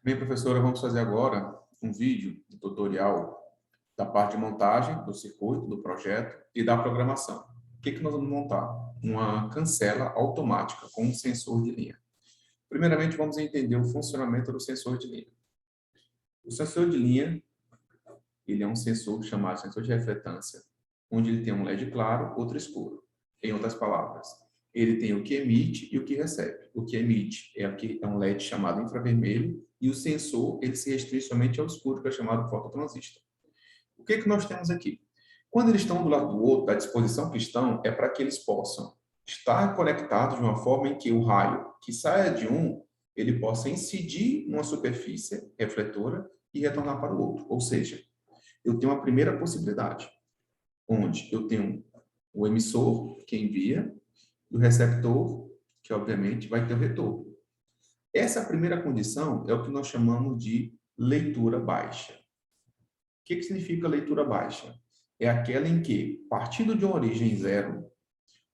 Bem, professora, vamos fazer agora um vídeo um tutorial da parte de montagem do circuito, do projeto e da programação. O que nós vamos montar? Uma cancela automática com um sensor de linha. Primeiramente, vamos entender o funcionamento do sensor de linha. O sensor de linha, ele é um sensor chamado sensor de refletância, onde ele tem um LED claro, outro escuro. Em outras palavras, ele tem o que emite e o que recebe. O que emite é um LED chamado infravermelho e o sensor ele se restringe somente ao escuro, que é chamado fototransistor. O que nós temos aqui? Quando eles estão do lado do outro, da disposição que estão, é para que eles possam estar conectados de uma forma em que o raio que saia de um, ele possa incidir numa superfície refletora e retornar para o outro. Ou seja, eu tenho a primeira possibilidade, onde eu tenho o emissor, que envia, e o receptor, que obviamente vai ter o retorno. Essa primeira condição é o que nós chamamos de leitura baixa. O que significa leitura baixa? É aquela em que, partindo de uma origem zero,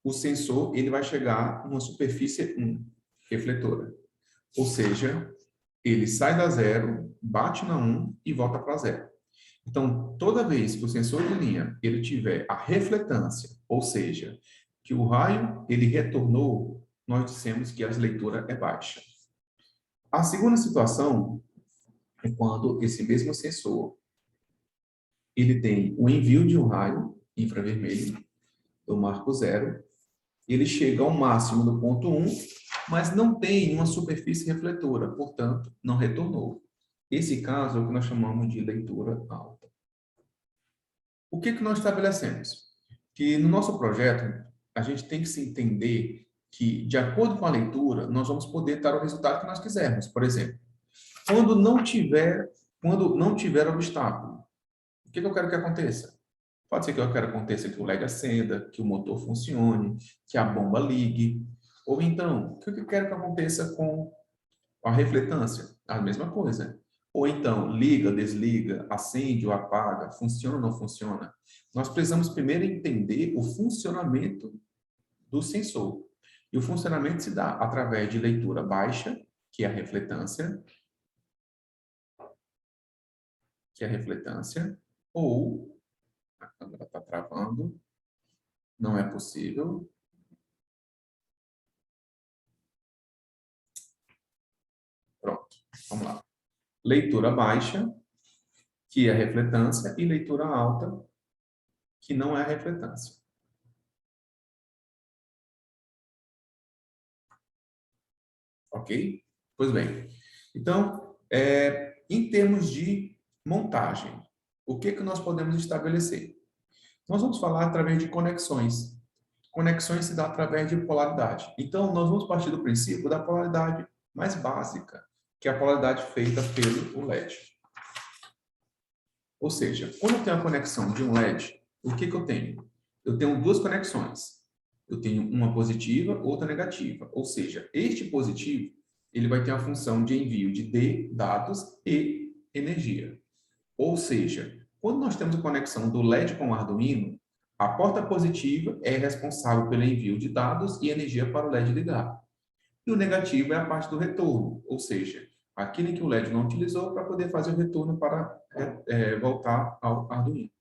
o sensor ele vai chegar numa superfície 1, refletora. Ou seja, ele sai da zero, bate na 1 e volta para zero. Então, toda vez que o sensor de linha ele tiver a refletância, ou seja, que o raio ele retornou, nós dissemos que a leitura é baixa. A segunda situação é quando esse mesmo sensor ele tem o envio de um raio infravermelho, eu marco 0, ele chega ao máximo do ponto 1, mas não tem uma superfície refletora, portanto, não retornou. Esse caso é o que nós chamamos de leitura alta. O que nós estabelecemos? Que no nosso projeto, a gente tem que se entender que, de acordo com a leitura, nós vamos poder dar o resultado que nós quisermos. Por exemplo, quando não tiver obstáculo, o que eu quero que aconteça? Pode ser que eu quero que aconteça que o LED acenda, que o motor funcione, que a bomba ligue. Ou então, o que eu quero que aconteça com a refletância? A mesma coisa. Ou então, liga, desliga, acende ou apaga, funciona ou não funciona. Nós precisamos primeiro entender o funcionamento do sensor. E o funcionamento se dá através de leitura baixa, que é a refletância, ou a câmera está travando, não é possível. Pronto, vamos lá. Leitura baixa, que é a refletância, e leitura alta, que não é a refletância. Ok? Pois bem. Então, em termos de montagem, o que nós podemos estabelecer? Nós vamos falar através de conexões. Conexões se dá através de polaridade. Então, nós vamos partir do princípio da polaridade mais básica, que é a polaridade feita pelo LED. Ou seja, quando eu tenho a conexão de um LED, o que eu tenho? Eu tenho duas conexões. Eu tenho uma positiva, outra negativa. Ou seja, este positivo ele vai ter a função de envio de dados e energia. Ou seja, quando nós temos a conexão do LED com o Arduino, a porta positiva é responsável pelo envio de dados e energia para o LED ligar. E o negativo é a parte do retorno, ou seja, aquilo que o LED não utilizou para poder fazer o retorno para voltar ao Arduino.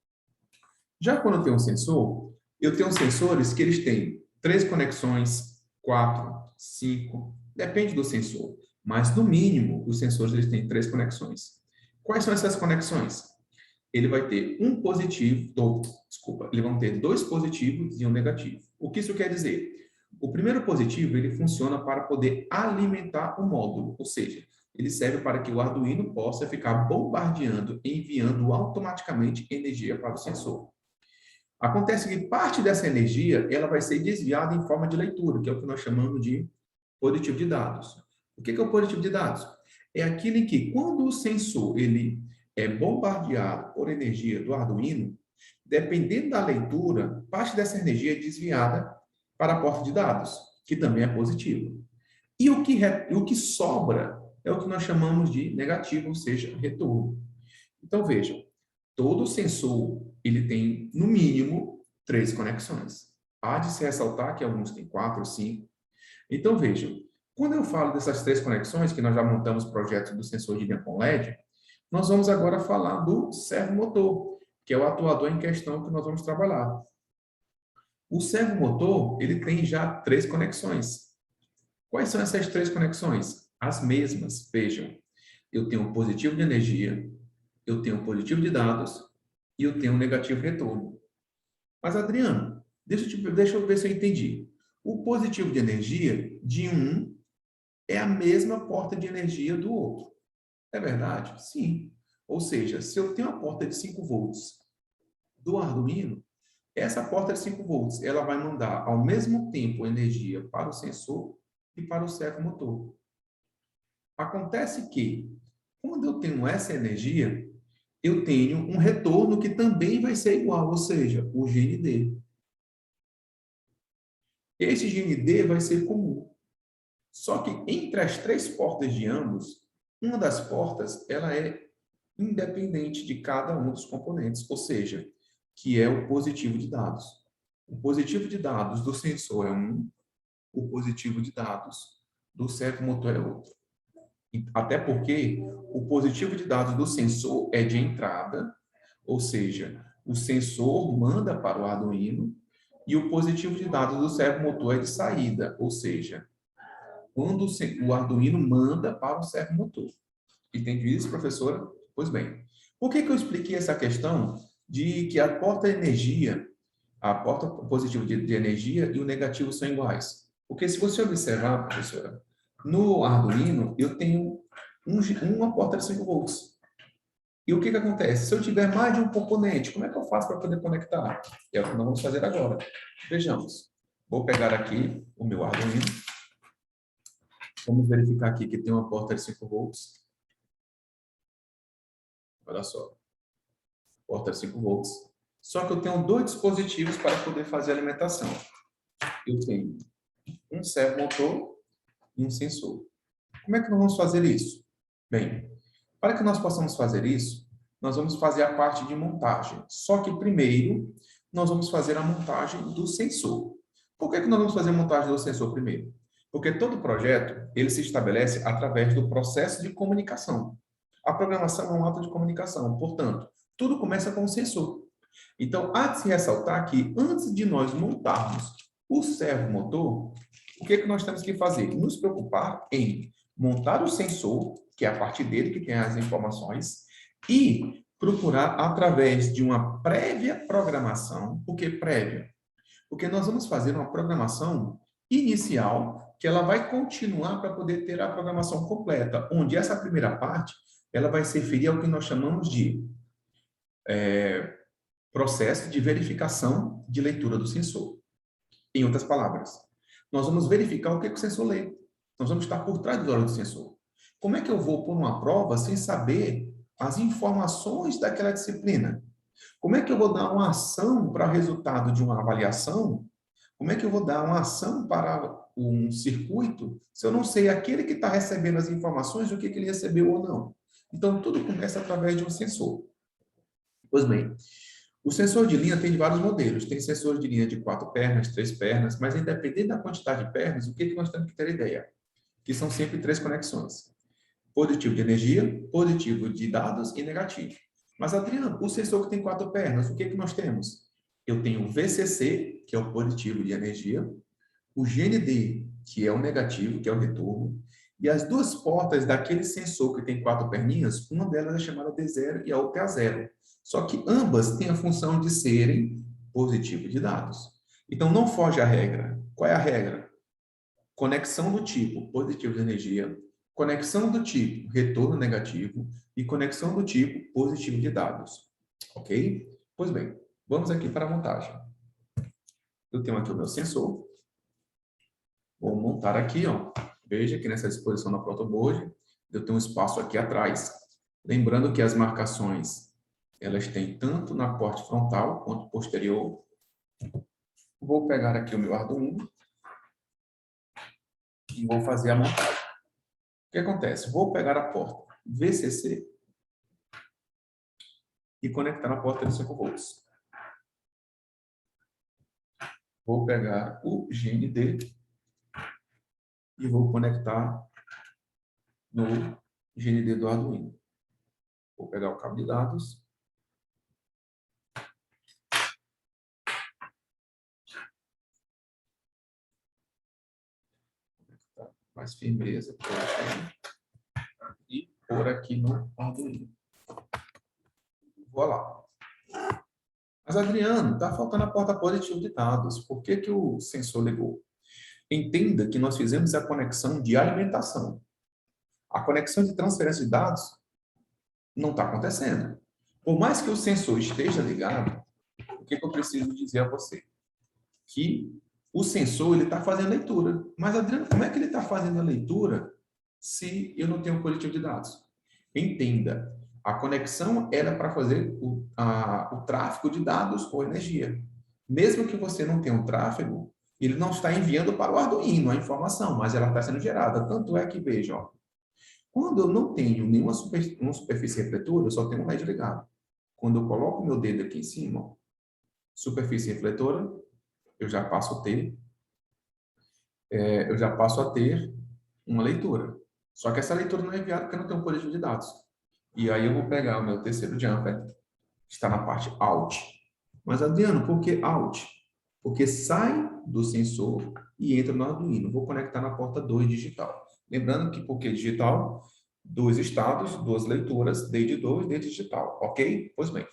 Já quando eu tenho um sensor, eu tenho sensores que eles têm 3 conexões, 4, 5, depende do sensor. Mas, no mínimo, os sensores eles têm 3 conexões. Quais são essas conexões? Ele vai ter um positivo, ele vão ter 2 positivos e um negativo. O que isso quer dizer? O primeiro positivo, ele funciona para poder alimentar o módulo, ou seja, ele serve para que o Arduino possa ficar bombardeando, enviando automaticamente energia para o sensor. Acontece que parte dessa energia ela vai ser desviada em forma de leitura, que é o que nós chamamos de positivo de dados. O que é o positivo de dados? É aquele que, quando o sensor ele é bombardeado por energia do Arduino, dependendo da leitura, parte dessa energia é desviada para a porta de dados, que também é positivo. E o que sobra é o que nós chamamos de negativo, ou seja, retorno. Então, vejam, todo sensor ele tem, no mínimo, 3 conexões. Há de se ressaltar que alguns têm 4 ou 5. Então, vejam, Quando eu falo dessas três conexões, que nós já montamos o projeto do sensor de linha com LED, nós vamos agora falar do servomotor, que é o atuador em questão que nós vamos trabalhar. O servomotor, ele tem já três conexões. Quais são essas três conexões? As mesmas, vejam. Eu tenho um positivo de energia, eu tenho um positivo de dados e eu tenho um negativo de retorno. Mas, Adriano, deixa eu ver se eu entendi. O positivo de energia de um é a mesma porta de energia do outro. É verdade? Sim. Ou seja, se eu tenho uma porta de 5 volts do Arduino, essa porta de 5 volts, ela vai mandar ao mesmo tempo energia para o sensor e para o servomotor. Acontece que, quando eu tenho essa energia, eu tenho um retorno que também vai ser igual, ou seja, o GND. Esse GND vai ser comum. Só que entre as três portas de ambos, uma das portas ela é independente de cada um dos componentes, ou seja, que é o positivo de dados. O positivo de dados do sensor é um, o positivo de dados do servomotor é outro. Até porque o positivo de dados do sensor é de entrada, ou seja, o sensor manda para o Arduino, e o positivo de dados do servomotor é de saída, ou seja, quando o Arduino manda para o servomotor. Entende isso, professora? Pois bem. Por que eu expliquei essa questão de que a porta energia, a porta positiva de energia e o negativo são iguais? Porque se você observar, professora, no Arduino eu tenho uma porta de 5 volts. E o que acontece? Se eu tiver mais de um componente, como é que eu faço para poder conectar? É o que nós vamos fazer agora. Vejamos. Vou pegar aqui o meu Arduino. Vamos verificar aqui que tem uma porta de 5 volts. Olha só. Porta de 5 volts. Só que eu tenho dois dispositivos para poder fazer a alimentação. Eu tenho um servomotor e um sensor. Como é que nós vamos fazer isso? Bem, para que nós possamos fazer isso, nós vamos fazer a parte de montagem. Só que primeiro, nós vamos fazer a montagem do sensor. Por que nós vamos fazer a montagem do sensor primeiro? Porque todo projeto, ele se estabelece através do processo de comunicação. A programação é um ato de comunicação, portanto, tudo começa com o sensor. Então, há de se ressaltar que antes de nós montarmos o servomotor, o que nós temos que fazer? Nos preocupar em montar o sensor, que é a parte dele que tem as informações, e procurar através de uma prévia programação. Por que prévia? Porque nós vamos fazer uma programação inicial que ela vai continuar para poder ter a programação completa, onde essa primeira parte ela vai se referir ao que nós chamamos de processo de verificação de leitura do sensor. Em outras palavras, nós vamos verificar o que o sensor lê. Nós vamos estar por trás do olho do sensor. Como é que eu vou pôr uma prova sem saber as informações daquela disciplina? Como é que eu vou dar uma ação para resultado de uma avaliação? Como é que eu vou dar uma ação para um circuito se eu não sei aquele que está recebendo as informações, o que ele recebeu ou não? Então, tudo começa através de um sensor. Pois bem, o sensor de linha tem de vários modelos. Tem sensor de linha de 4 pernas, 3 pernas, mas independente da quantidade de pernas, o que nós temos que ter ideia? Que são sempre três conexões. Positivo de energia, positivo de dados e negativo. Mas, Adriano, o sensor que tem 4 pernas, o que nós temos? Eu tenho o VCC, que é o positivo de energia, o GND, que é o negativo, que é o retorno, e as duas portas daquele sensor que tem 4 perninhas, uma delas é chamada D0 e a outra é a zero. Só que ambas têm a função de serem positivo de dados. Então, não foge à regra. Qual é a regra? Conexão do tipo positivo de energia, conexão do tipo retorno negativo e conexão do tipo positivo de dados. Ok? Pois bem, vamos aqui para a montagem. Eu tenho aqui o meu sensor. Vou montar aqui, ó. Veja que nessa disposição da protoboard, eu tenho um espaço aqui atrás. Lembrando que as marcações, elas têm tanto na parte frontal quanto posterior. Vou pegar aqui o meu Arduino e vou fazer a montagem. O que acontece? Vou pegar a porta VCC e conectar na porta de 5 volts. Vou pegar o GND e vou conectar no GND do Arduino. Vou pegar o cabo de dados. Mais firmeza. E pôr aqui no Arduino. Vou lá. Mas, Adriano, está faltando a porta positiva de dados. Por que que o sensor ligou? Entenda que nós fizemos a conexão de alimentação. A conexão de transferência de dados não está acontecendo. Por mais que o sensor esteja ligado, o que que eu preciso dizer a você? Que o sensor está fazendo leitura. Mas, Adriano, como é que ele está fazendo a leitura se eu não tenho um coletivo de dados? Entenda, a conexão era para fazer o tráfego de dados ou energia. Mesmo que você não tenha um tráfego, ele não está enviando para o Arduino a informação, mas ela está sendo gerada. Tanto é que, veja, ó, quando eu não tenho nenhuma superfície refletora, eu só tenho um LED ligado. Quando eu coloco o meu dedo aqui em cima, ó, superfície refletora, eu já passo a ter uma leitura. Só que essa leitura não é enviada porque eu não tenho um coletivo de dados. E aí eu vou pegar o meu terceiro jumper, que está na parte out. Mas, Adriano, por que out? Porque sai do sensor e entra no Arduino. Vou conectar na porta 2 digital. Lembrando que, por que digital? 2 estados, 2 leituras, desde 2, desde digital. Ok? Pois bem.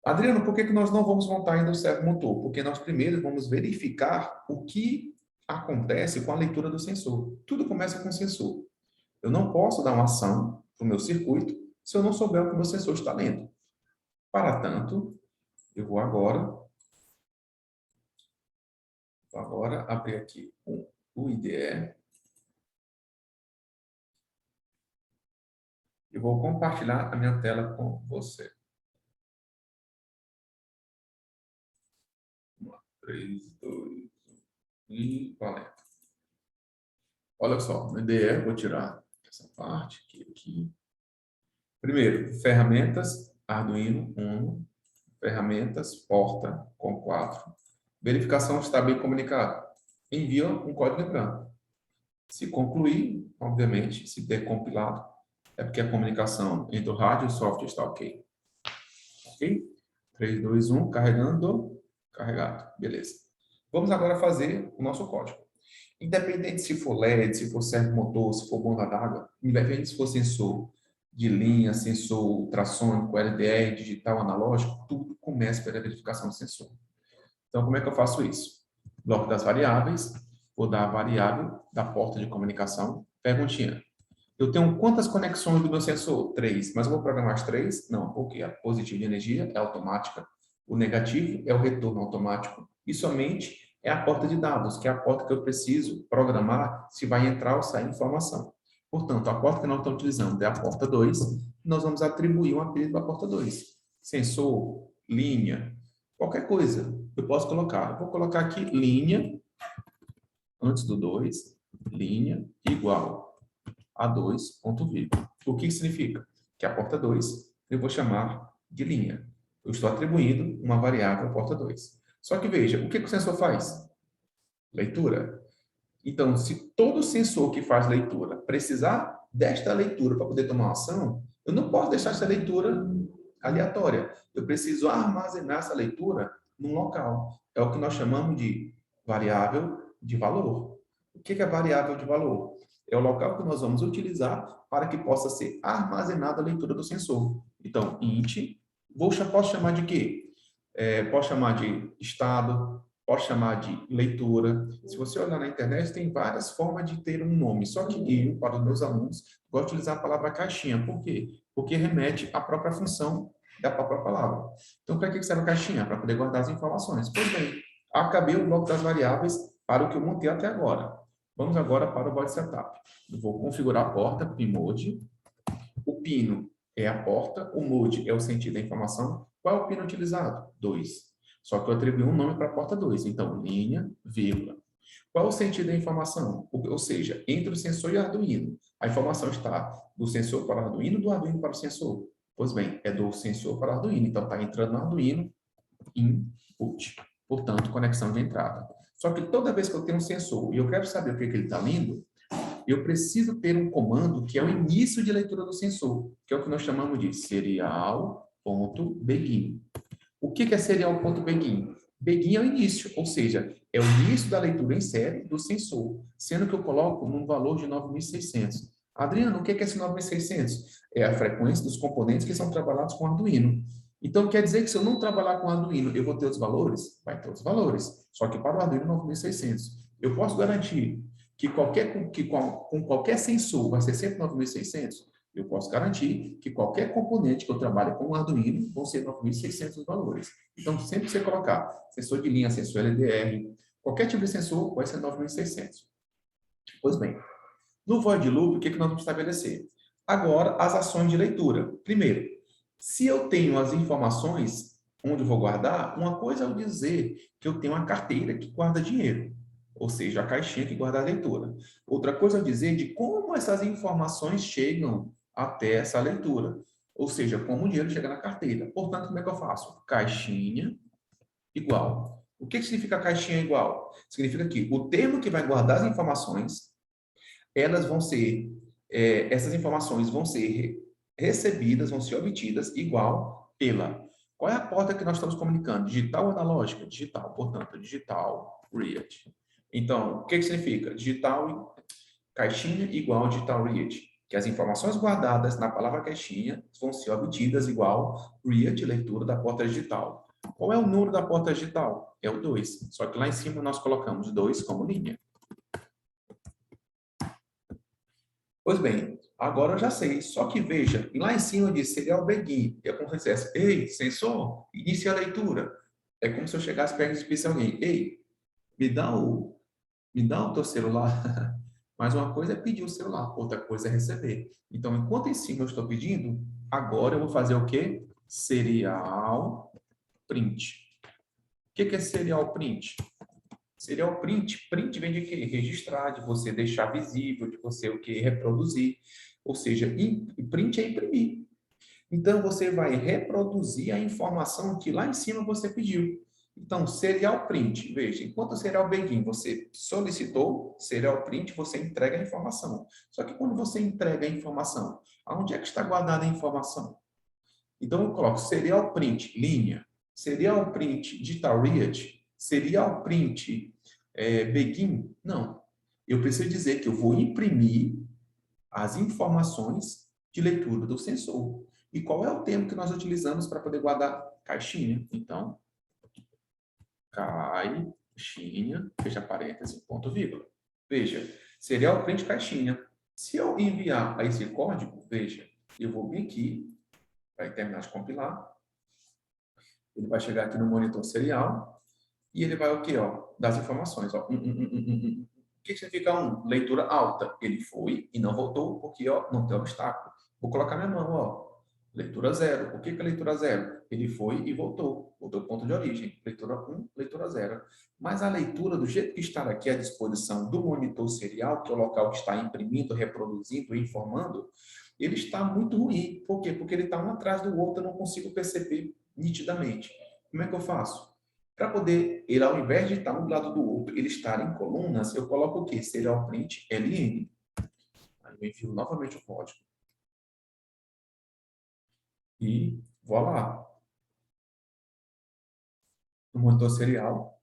Adriano, por que que nós não vamos montar ainda o servomotor? Porque nós primeiro vamos verificar o que acontece com a leitura do sensor. Tudo começa com o sensor. Eu não posso dar uma ação para o meu circuito se eu não souber o que o meu sensor está lendo. Para tanto, eu vou agora abrir aqui o IDE e vou compartilhar a minha tela com você. 3, 2, 1 e valendo. Olha só, no IDE, vou tirar essa parte aqui. Primeiro, ferramentas, Arduino 1, ferramentas, porta com 4. Verificação está bem comunicado. Envia um código em branco. Se concluir, obviamente, se der compilado, é porque a comunicação entre o rádio e o software está ok. Ok? 3, 2, 1, carregando, carregado. Beleza. Vamos agora fazer o nosso código. Independente se for LED, se for servomotor, se for bomba d'água, independente se for sensor de linha, sensor ultrassônico, LDR, digital, analógico, tudo começa pela verificação do sensor. Então, como é que eu faço isso? Bloco das variáveis, vou dar a variável da porta de comunicação. Perguntinha. Eu tenho quantas conexões do meu sensor? 3. Mas eu vou programar as 3? Não, porque a positiva de energia é automática, o negativo é o retorno automático e somente é a porta de dados, que é a porta que eu preciso programar se vai entrar ou sair informação. Portanto, a porta que nós estamos utilizando é a porta 2, nós vamos atribuir um apelido para a porta 2. Sensor, linha, qualquer coisa eu posso colocar. Eu vou colocar aqui linha, antes do 2, linha igual a 2, ponto vírgula. O que significa? Que a porta 2 eu vou chamar de linha. Eu estou atribuindo uma variável à porta 2. Só que veja, o que o sensor faz? Leitura. Então, se todo sensor que faz leitura precisar desta leitura para poder tomar uma ação, eu não posso deixar essa leitura aleatória. Eu preciso armazenar essa leitura num local. É o que nós chamamos de variável de valor. O que é variável de valor? É o local que nós vamos utilizar para que possa ser armazenada a leitura do sensor. Então, int, posso chamar de quê? Posso chamar de estado, posso chamar de leitura. Se você olhar na internet, tem várias formas de ter um nome. Só que eu, para os meus alunos, gosto de utilizar a palavra caixinha. Por quê? Porque remete à própria função da própria palavra. Então, para que serve a caixinha? Para poder guardar as informações. Pois bem, acabei o bloco das variáveis para o que eu montei até agora. Vamos agora para o body setup. Eu vou configurar a porta, pmode. O pino é a porta, o mode é o sentido da informação. Qual é o pino utilizado? 2. Só que eu atribuí um nome para a porta 2. Então, linha, vírgula. Qual é o sentido da informação? Ou seja, entre o sensor e o Arduino. A informação está do sensor para o Arduino, do Arduino para o sensor. Pois bem, é do sensor para o Arduino. Então, está entrando no Arduino, input. Portanto, conexão de entrada. Só que toda vez que eu tenho um sensor e eu quero saber o que ele está lendo, eu preciso ter um comando que é o início de leitura do sensor, que é o que nós chamamos de serial.begin. O que é serial.begin? Begin é o início, ou seja, é o início da leitura em série do sensor, sendo que eu coloco num valor de 9.600. Adriano, o que é esse 9.600? É a frequência dos componentes que são trabalhados com Arduino. Então, quer dizer que se eu não trabalhar com Arduino, eu vou ter os valores? Vai ter os valores. Só que para o Arduino, 9.600. Eu posso garantir que com qualquer sensor vai ser sempre 9.600? Eu posso garantir que qualquer componente que eu trabalhe com o Arduino vão ser 9.600 os valores. Então, sempre que você colocar sensor de linha, sensor LDR, qualquer tipo de sensor vai ser 9.600. Pois bem, no void loop, o que nós vamos estabelecer? Agora, as ações de leitura. Primeiro, se eu tenho as informações onde eu vou guardar, uma coisa é eu dizer que eu tenho uma carteira que guarda dinheiro, ou seja, a caixinha que guarda a leitura. Outra coisa é eu dizer de como essas informações chegam até essa leitura, ou seja, como o dinheiro chega na carteira. Portanto, como é que eu faço? Caixinha igual. O que significa caixinha igual? Significa que o termo que vai guardar as informações, elas vão ser, essas informações vão ser recebidas, vão ser obtidas igual pela. Qual é a porta que nós estamos comunicando? Digital ou analógica? Digital. Portanto, digital read. Então, o que significa? Digital, caixinha igual digital read. Que as informações guardadas na palavra caixinha vão ser obtidas igual read, leitura da porta digital. Qual é o número da porta digital? É o 2. Só que lá em cima nós colocamos 2 como linha. Pois bem, agora eu já sei. Só que veja, lá em cima eu disse serial begin. É como se dissesse, ei, sensor, inicie a leitura. É como se eu chegasse perto e disse a alguém, ei, me dá o teu celular. Mas uma coisa é pedir o celular, outra coisa é receber. Então, enquanto em cima eu estou pedindo, agora eu vou fazer o quê? Serial print. O que é serial print? Serial print, print vem de quê? Registrar, de você deixar visível, de você o quê? Reproduzir. Ou seja, print é imprimir. Então, você vai reproduzir a informação que lá em cima você pediu. Então, serial print, veja, enquanto serial begin você solicitou, serial print você entrega a informação. Só que quando você entrega a informação, aonde é que está guardada a informação? Então, eu coloco serial print, linha, serial print, digital read, serial print, begin. Não. Eu preciso dizer que eu vou imprimir as informações de leitura do sensor. E qual é o termo que nós utilizamos para poder guardar? Caixinha. Então, caixinha, fecha parênteses, ponto vírgula. Veja, serial print caixinha. Se eu enviar esse código, veja, eu vou vir aqui, vai terminar de compilar, ele vai chegar aqui no monitor serial e ele vai o quê? Ó, das informações. Ó. O que significa leitura alta? Ele foi e não voltou porque ó, não tem obstáculo. Vou colocar minha mão, ó. Leitura 0. O que é leitura 0? Ele foi e voltou. Voltou ao ponto de origem. Leitura 1, leitura 0. Mas a leitura, do jeito que está aqui à disposição do monitor serial, que é o local que está imprimindo, reproduzindo e informando, ele está muito ruim. Por quê? Porque ele está um atrás do outro, eu não consigo perceber nitidamente. Como é que eu faço? Para poder, ele ao invés de estar um do lado do outro, ele estar em colunas, eu coloco o quê? Serial print LN. Aí eu envio novamente o código. E voilá. No monitor serial,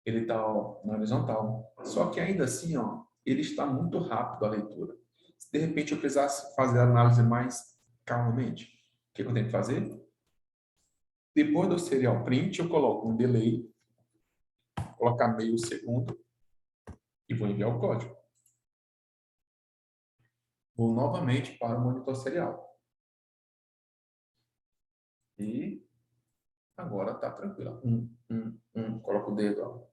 ele está na horizontal. Só que ainda assim, ó, ele está muito rápido a leitura. Se de repente eu precisasse fazer a análise mais calmamente, o que eu tenho que fazer? Depois do serial print, eu coloco um delay, colocar meio segundo e vou enviar o código. Vou novamente para o monitor serial. E agora está tranquilo. Coloco o dedo, ó.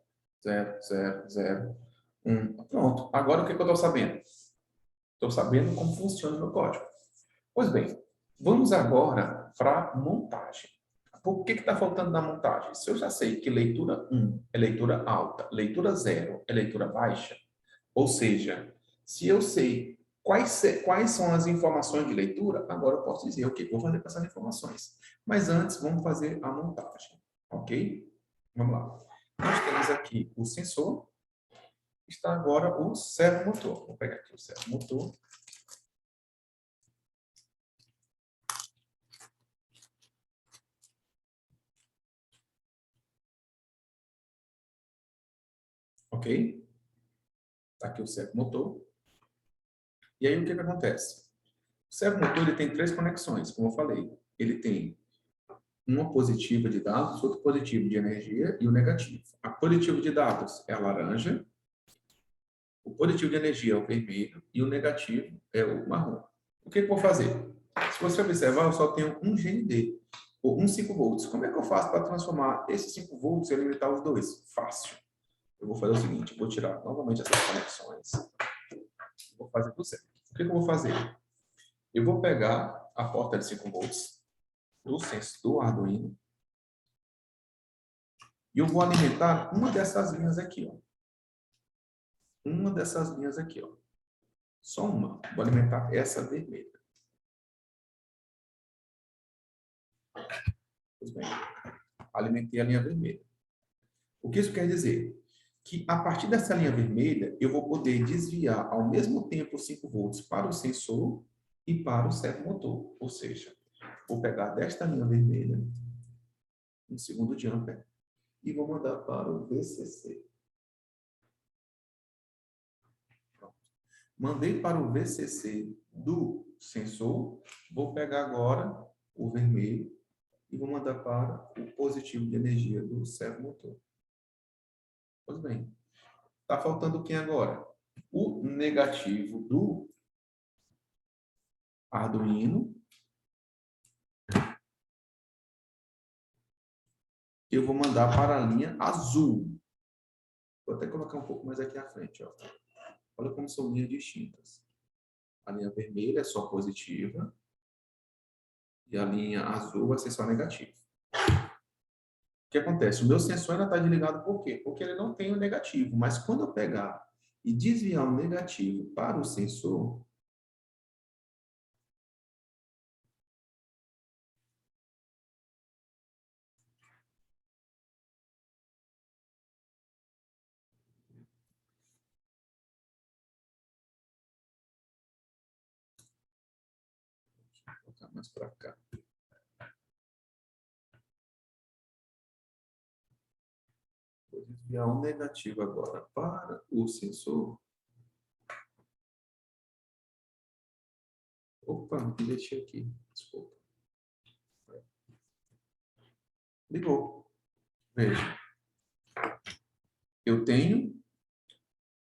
0, 0, 0, 1. Pronto. Agora o que eu estou sabendo? Estou sabendo como funciona o meu código. Pois bem, vamos agora para montagem. Por que está faltando na montagem? Se eu já sei que leitura 1 é leitura alta, leitura 0 é leitura baixa, ou seja, se eu sei quais são as informações de leitura, agora eu posso dizer o que vou fazer com essas informações. Mas antes, vamos fazer a montagem, ok? Vamos lá. Nós temos aqui o sensor, está agora o servomotor. Vou pegar aqui o servomotor. Ok? Está aqui o servomotor. E aí, o que acontece? O servomotor ele tem 3 conexões, como eu falei. Ele tem uma positiva de dados, outro positivo de energia e o negativo. A positiva de dados é a laranja, o positivo de energia é o vermelho e o negativo é o marrom. O que eu vou fazer? Se você observar, eu só tenho um GND, ou um 5 volts. Como é que eu faço para transformar esses 5 volts e alimentar os dois? Fácil. Eu vou fazer o seguinte, eu vou tirar novamente essas conexões. Vou fazer tudo certo. O que eu vou fazer? Eu vou pegar a porta de 5 volts do Arduino e eu vou alimentar uma dessas linhas aqui, ó. Uma dessas linhas aqui, ó. Só uma. Vou alimentar essa vermelha. Pois bem, alimentei a linha vermelha. O que isso quer dizer? Que a partir dessa linha vermelha, eu vou poder desviar ao mesmo tempo os 5 volts para o sensor e para o servomotor. Ou seja, vou pegar desta linha vermelha, 1 segundo de ampere, e vou mandar para o VCC. Pronto. Mandei para o VCC do sensor, vou pegar agora o vermelho e vou mandar para o positivo de energia do servomotor. Pois bem, está faltando quem agora? O negativo do Arduino. Eu vou mandar para a linha azul. Vou até colocar um pouco mais aqui à frente. Ó. Olha como são linhas distintas. A linha vermelha é só positiva e a linha azul vai ser só negativa. O que acontece? O meu sensor ainda está desligado por quê? Porque ele não tem o negativo. Mas quando eu pegar e desviar o negativo para o sensor, vou colocar mais para cá. Vou desviar o negativo agora para o sensor. Opa, me deixei aqui. Desculpa. Ligou. Veja. Eu tenho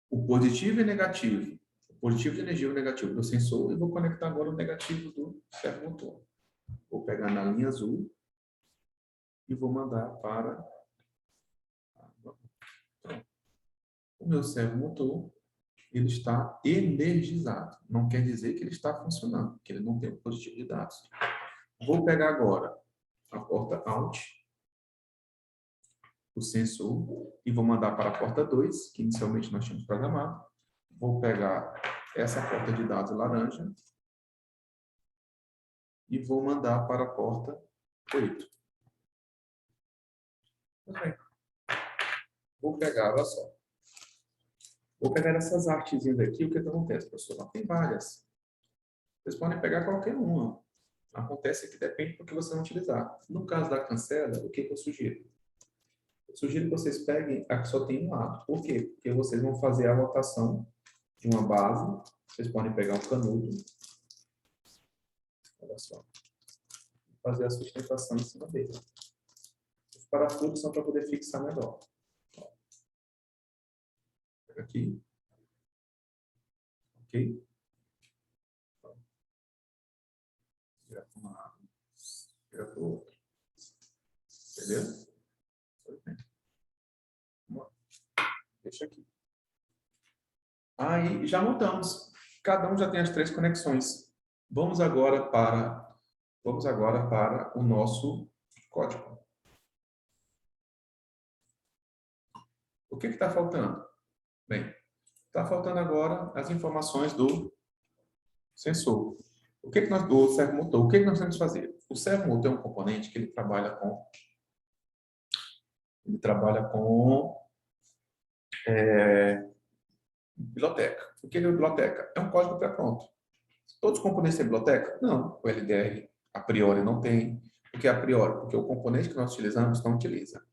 o positivo e negativo. O positivo de energia e o negativo do sensor. E vou conectar agora o negativo do servomotor. Vou pegar na linha azul e vou mandar para o meu servomotor. Ele está energizado. Não quer dizer que ele está funcionando, que ele não tem o positivo de dados. Vou pegar agora a porta Alt, o sensor, e vou mandar para a porta 2, que inicialmente nós tínhamos programado. Vou pegar essa porta de dados laranja e vou mandar para a porta 8. Ok. Vou pegar, olha só. Vou pegar essas artezinhas aqui. O que acontece, professor? Não tem várias. Vocês podem pegar qualquer uma. Acontece que depende do que você vai utilizar. No caso da cancela, o que eu sugiro? Eu sugiro que vocês peguem a que só tem um lado. Por quê? Porque vocês vão fazer a rotação de uma base. Vocês podem pegar um canudo. Olha só. Fazer a sustentação em cima dele. Os parafusos são para poder fixar melhor. Pega aqui. Ok? Vira para um lado. Vira para o outro. Beleza? Deixa aqui. Aí já montamos. Cada um já tem as 3 conexões. Vamos agora para o nosso código. O que está faltando? Bem, está faltando agora as informações do sensor. Do servomotor. O que nós temos que fazer? O servomotor é um componente que ele trabalha com Biblioteca. O que é biblioteca? É um código pré-pronto. Todos os componentes têm biblioteca? Não. O LDR, a priori, não tem. Por que a priori? Porque o componente que nós utilizamos não utiliza.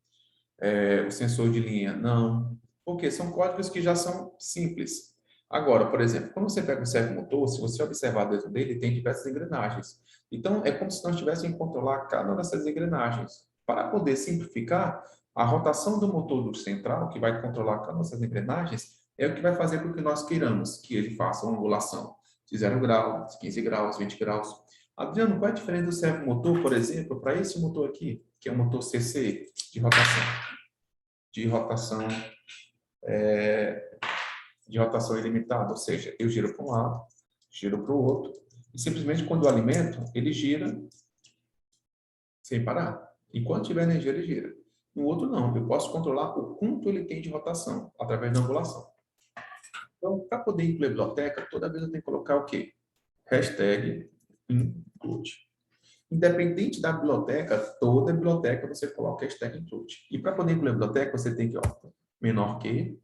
O sensor de linha, não. Porque são códigos que já são simples. Agora, por exemplo, quando você pega o servomotor, se você observar dentro dele, tem diversas engrenagens. Então, é como se nós tivéssemos que controlar cada uma dessas engrenagens. Para poder simplificar, a rotação do motor do central, que vai controlar cada uma dessas engrenagens, é o que vai fazer com que nós queiramos que ele faça uma angulação de 0 graus, 15 graus, 20 graus. Adriano, qual é a diferença do servomotor, por exemplo, para esse motor aqui, que é o motor CC de rotação? De rotação ilimitada, ou seja, eu giro para um lado, giro para o outro, e simplesmente quando eu alimento, ele gira sem parar. Enquanto tiver energia, ele gira. No outro, não. Eu posso controlar o quanto ele tem de rotação, através da angulação. Então, para poder incluir a biblioteca, toda vez eu tenho que colocar o quê? Hashtag include. Independente da biblioteca, toda biblioteca você coloca hashtag include. E para poder incluir a biblioteca, você tem que, menor que,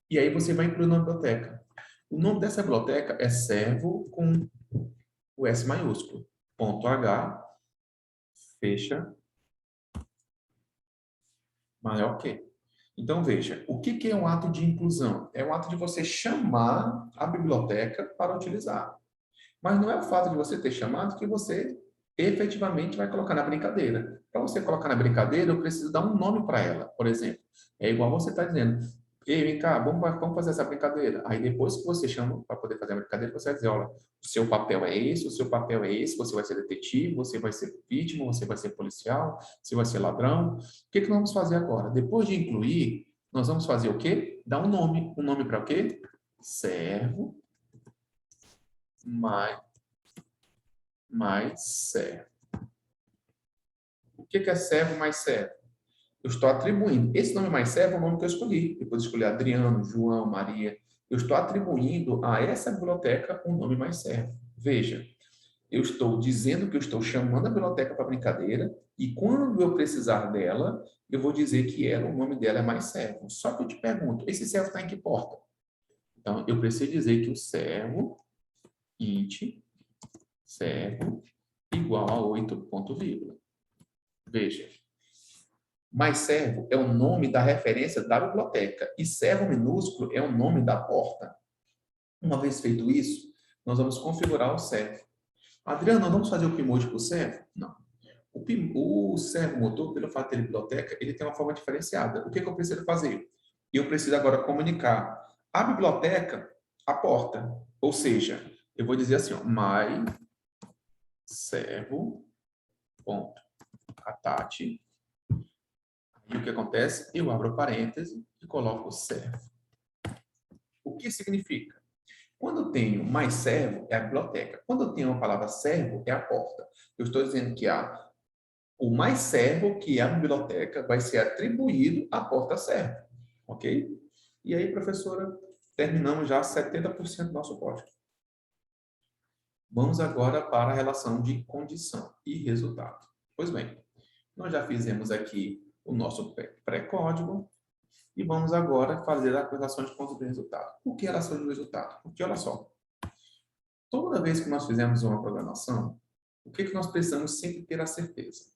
e aí você vai incluir na biblioteca. O nome dessa biblioteca é servo com o S maiúsculo. Ponto H, fecha, maior que. Então, veja, o que é um ato de inclusão? É um ato de você chamar a biblioteca para utilizar. Mas não é o fato de você ter chamado que você efetivamente vai colocar na brincadeira. Para você colocar na brincadeira, eu preciso dar um nome para ela, por exemplo. É igual você está dizendo, ei, vem cá, vamos fazer essa brincadeira. Aí depois que você chama para poder fazer a brincadeira, você vai dizer, olha, o seu papel é esse, o seu papel é esse, você vai ser detetive, você vai ser vítima, você vai ser policial, você vai ser ladrão. O que nós vamos fazer agora? Depois de incluir, nós vamos fazer o quê? Dar um nome. Um nome para o quê? Servo mais servo. O que é servo mais servo? Eu estou atribuindo. Esse nome mais servo é o nome que eu escolhi. Depois escolhi Adriano, João, Maria. Eu estou atribuindo a essa biblioteca um nome mais servo. Veja, eu estou dizendo que eu estou chamando a biblioteca para brincadeira e quando eu precisar dela, eu vou dizer que ela, o nome dela é mais servo. Só que eu te pergunto, esse servo está em que porta? Então, eu preciso dizer que o servo, int, servo, igual a 8 ponto vírgula. Veja, mais servo é o nome da referência da biblioteca e servo minúsculo é o nome da porta. Uma vez feito isso, nós vamos configurar o servo. Adriano, nós vamos fazer o Pimote para o servo? Não. O servo motor, pelo fato de ter biblioteca, ele tem uma forma diferenciada. O que eu preciso fazer? Eu preciso agora comunicar a biblioteca à porta. Ou seja, eu vou dizer assim, my servo ponto attach. E o que acontece? Eu abro parêntese e coloco servo. O que significa? Quando eu tenho mais servo, é a biblioteca. Quando eu tenho a palavra servo, é a porta. Eu estou dizendo que o mais servo, que é a biblioteca, vai ser atribuído à porta servo. Ok? E aí, professora, terminamos já 70% do nosso código. Vamos agora para a relação de condição e resultado. Pois bem, nós já fizemos aqui o nosso pré-código e vamos agora fazer a relação de condição e resultado. Por que relação de resultado? Porque, olha só, toda vez que nós fizemos uma programação, o que nós precisamos sempre ter a certeza?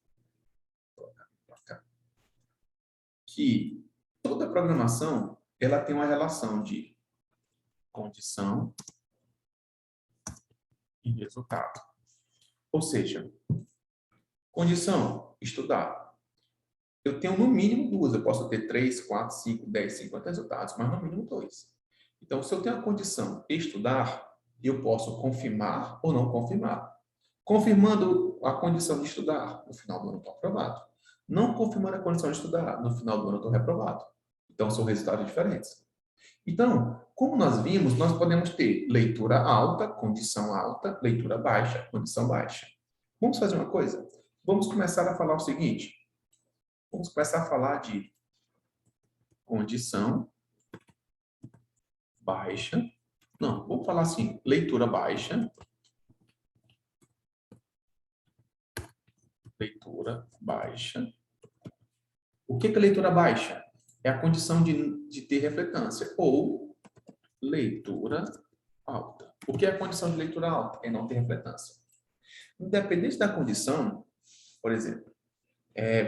Que toda programação ela tem uma relação de condição e resultado. Ou seja, condição, estudar. Eu tenho no mínimo duas, eu posso ter 3, 4, 5, 10, 50 resultados, mas no mínimo 2. Então, se eu tenho a condição estudar, eu posso confirmar ou não confirmar. Confirmando a condição de estudar, no final do ano estou aprovado. Não confirmando a condição de estudar, no final do ano estou reprovado. Então, são resultados diferentes. Então, como nós vimos, nós podemos ter leitura alta, condição alta, leitura baixa, condição baixa. Vamos fazer uma coisa? Vamos começar a falar o seguinte. Vamos começar a falar de condição baixa. Não, vamos falar assim, leitura baixa. Leitura baixa. O que é leitura baixa? É a condição de ter refletância. Ou leitura alta. O que é a condição de leitura alta? É não ter refletância. Independente da condição, por exemplo,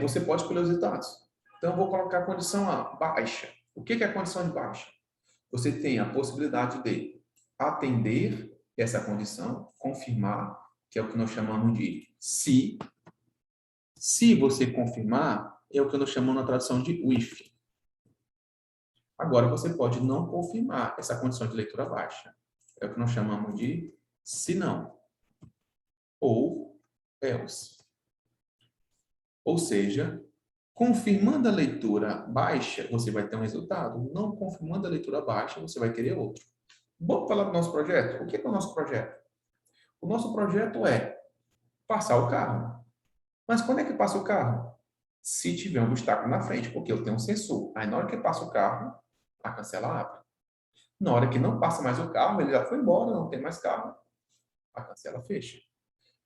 você pode escolher os resultados. Então, eu vou colocar a condição A, baixa. O que é a condição de baixa? Você tem a possibilidade de atender essa condição, confirmar, que é o que nós chamamos de se. Se você confirmar, é o que nós chamamos na tradução de if. Agora, você pode não confirmar essa condição de leitura baixa. É o que nós chamamos de se não. Ou else. Ou seja, confirmando a leitura baixa, você vai ter um resultado. Não confirmando a leitura baixa, você vai querer outro. Vamos falar do nosso projeto? O que é o nosso projeto? O nosso projeto é passar o carro. Mas quando é que passa o carro? Se tiver um obstáculo na frente, porque eu tenho um sensor. Aí na hora que passa o carro, a cancela abre. Na hora que não passa mais o carro, ele já foi embora, não tem mais carro, a cancela fecha.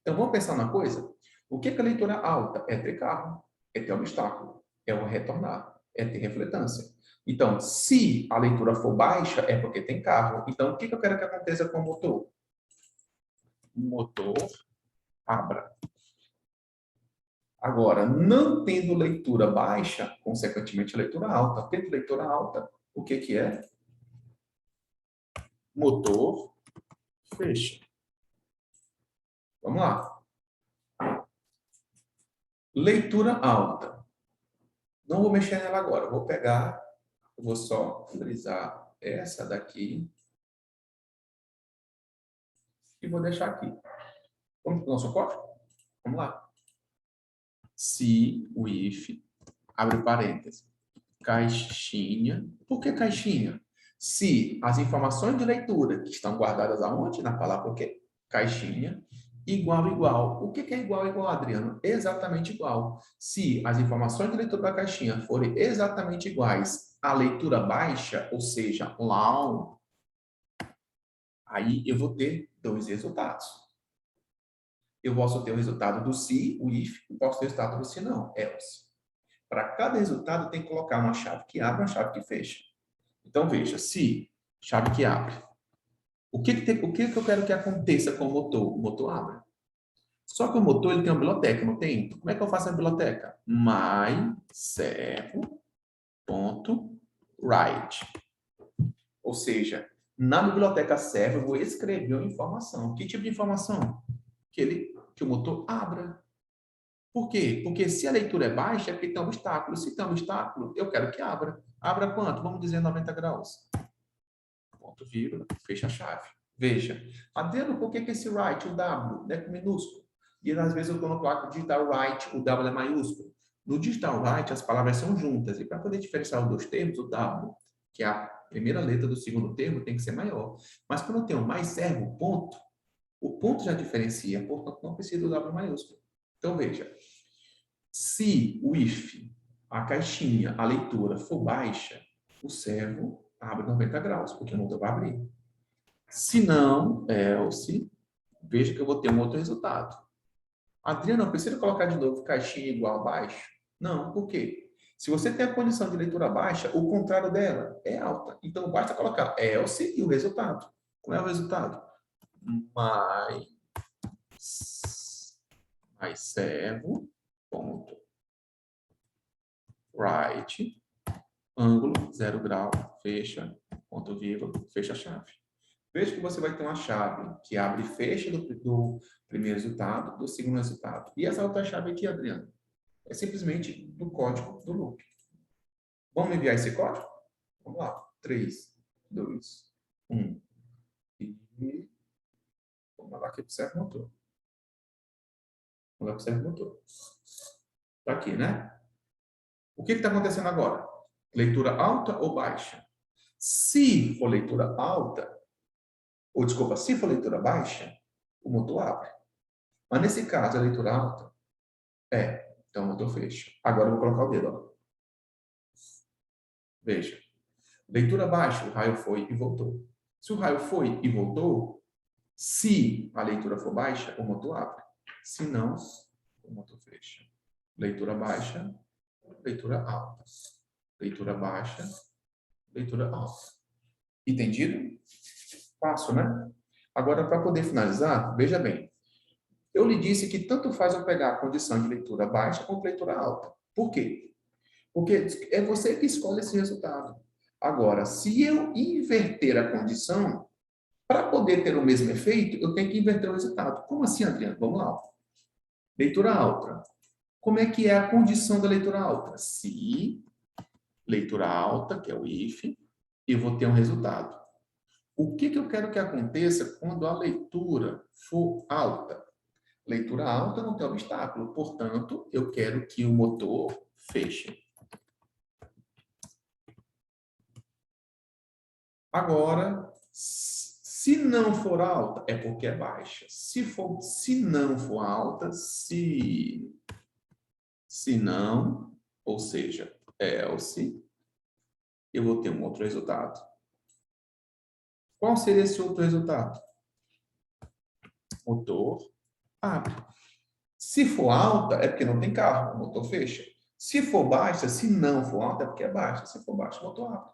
Então vamos pensar na coisa? O que é a leitura alta? É ter carro, é ter obstáculo, é o retornar, é ter refletância. Então, se a leitura for baixa, é porque tem carro. Então, o que eu quero que aconteça com o motor? O motor abra. Agora, não tendo leitura baixa, consequentemente leitura alta. Tendo leitura alta, o que é? Motor fecha. Vamos lá. Leitura alta. Não vou mexer nela agora. Vou pegar, vou só frisar essa daqui e vou deixar aqui. Vamos para o nosso código? Vamos lá. Se, o if, abre parênteses, caixinha. Por que caixinha? Se as informações de leitura que estão guardadas aonde? Na palavra o quê? Caixinha. Igual, igual. O que é igual, igual, Adriano? Exatamente igual. Se as informações de leitura da caixinha forem exatamente iguais à leitura baixa, ou seja, long, aí eu vou ter dois resultados. Eu posso ter o resultado do se, o if, e posso ter o resultado do se não, else. Para cada resultado, tem que colocar uma chave que abre e uma chave que fecha. Então, veja, se, chave que abre. O que eu quero que aconteça com o motor? O motor abre. Só que o motor ele tem uma biblioteca, não tem? Como é que eu faço a biblioteca? myservo.write. Ou seja, na biblioteca servo, eu vou escrever uma informação. Que tipo de informação? Que o motor abra. Por quê? Porque se a leitura é baixa, é porque tem um obstáculo. Se tem um obstáculo, eu quero que abra. Abra quanto? Vamos dizer 90 graus. Ponto, vírgula, fecha a chave. Veja. Adriano, por que esse write, o W, é minúsculo? E às vezes eu coloco o digital write, o W é maiúsculo. No digital write, as palavras são juntas. E para poder diferenciar os dois termos, o W, que é a primeira letra do segundo termo, tem que ser maior. Mas quando eu tenho mais servo, ponto, o ponto já diferencia, portanto não precisa do W maiúsculo. Então veja, se o if, a caixinha, a leitura for baixa, o servo abre 90 graus, porque o motor vai abrir. Se não, else, veja que eu vou ter um outro resultado. Adriano, eu preciso colocar de novo caixinha igual a baixo? Não, por quê? Se você tem a condição de leitura baixa, o contrário dela é alta. Então, basta colocar else e o resultado. Qual é o resultado? Mais servo, ponto, write, ângulo, 0 grau, fecha, ponto vírgula, fecha a chave. Veja que você vai ter uma chave que abre e fecha do primeiro resultado, do segundo resultado. E essa outra chave aqui, Adriano, é simplesmente do código do loop. Vamos enviar esse código? Vamos lá. 3, 2, 1. E vamos lá aqui para o servo motor. Vamos lá para o servo motor. Está aqui, né? O que está acontecendo agora? Leitura alta ou baixa? Se for leitura alta, ou desculpa, se for leitura baixa, o motor abre. Mas nesse caso, a leitura alta então o motor fecha. Agora eu vou colocar o dedo, ó. Veja. Leitura baixa, o raio foi e voltou. Se o raio foi e voltou, se a leitura for baixa, o motor abre. Se não, o motor fecha. Leitura baixa, leitura alta. Leitura baixa, leitura alta. Entendido? Fácil, né? Agora, para poder finalizar, veja bem. Eu lhe disse que tanto faz eu pegar a condição de leitura baixa quanto leitura alta. Por quê? Porque é você que escolhe esse resultado. Agora, se eu inverter a condição, para poder ter o mesmo efeito, eu tenho que inverter o resultado. Como assim, Adriano? Vamos lá. Leitura alta. Como é que é a condição da leitura alta? Se leitura alta, que é o if, eu vou ter um resultado. O que eu quero que aconteça quando a leitura for alta? Leitura alta não tem obstáculo, portanto, eu quero que o motor feche. Agora, se não for alta, é porque é baixa. Se não for alta, se não, ou seja, else, eu vou ter um outro resultado. Qual seria esse outro resultado? Motor abre. Se for alta, é porque não tem carro, o motor fecha. Se for baixa, se não for alta, é porque é baixa. Se for baixa, o motor abre.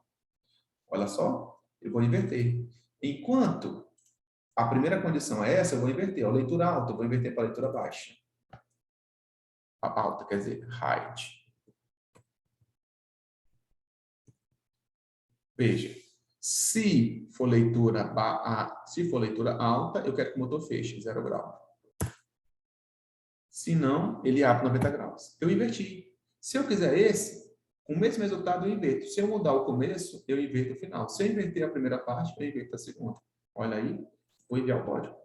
Olha só, eu vou inverter. Enquanto a primeira condição é essa, eu vou inverter. A leitura alta, eu vou inverter para a leitura baixa. A alta, quer dizer, height. Veja, se for leitura alta, eu quero que o motor feche, 0 grau. Se não, ele abre 90 graus. Eu inverti. Se eu quiser esse, com o mesmo resultado, eu inverto. Se eu mudar o começo, eu inverto o final. Se eu inverter a primeira parte, eu inverto a segunda. Olha aí, vou enviar o código.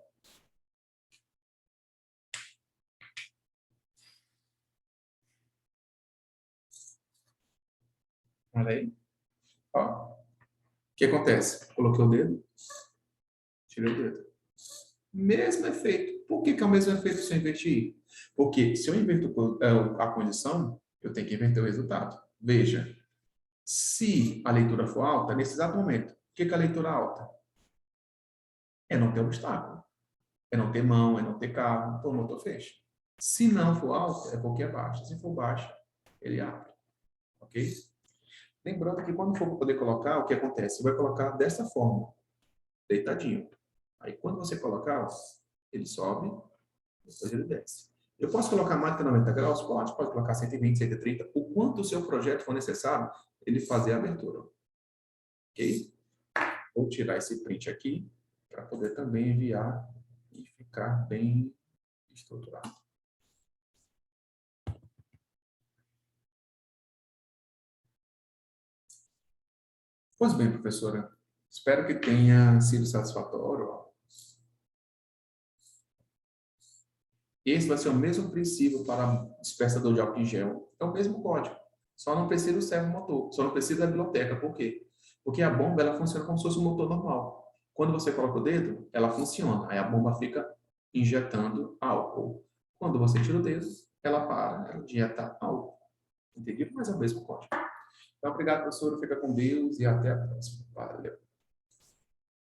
Olha aí. Ó. O que acontece? Coloquei o dedo, tirei o dedo. Mesmo efeito. Por que é o mesmo efeito se eu invertir? Porque se eu inverto a condição, eu tenho que inverter o resultado. Veja, se a leitura for alta, nesse exato momento, o que é a leitura alta? É não ter obstáculo. É não ter mão, é não ter carro, então o motor fecha. Se não for alta, é porque é baixa. Se for baixa, ele abre. Ok? Lembrando que quando for poder colocar, o que acontece? Você vai colocar dessa forma, deitadinho. Aí quando você colocar, ele sobe, depois ele desce. Eu posso colocar mais que 90 graus? Pode colocar 120, 130, o quanto o seu projeto for necessário, ele fazer a abertura. Ok? Vou tirar esse print aqui, para poder também enviar e ficar bem estruturado. Pois bem, professora, espero que tenha sido satisfatório. Esse vai ser o mesmo princípio para dispersador de álcool em gel. É o mesmo código. Só não precisa do servomotor. Só não precisa da biblioteca. Por quê? Porque a bomba ela funciona como se fosse um motor normal. Quando você coloca o dedo, ela funciona. Aí a bomba fica injetando álcool. Quando você tira o dedo, ela para, ela injeta álcool. Entendido? Mas é o mesmo código. Então, obrigado, professor. Fica com Deus e até a próxima. Valeu.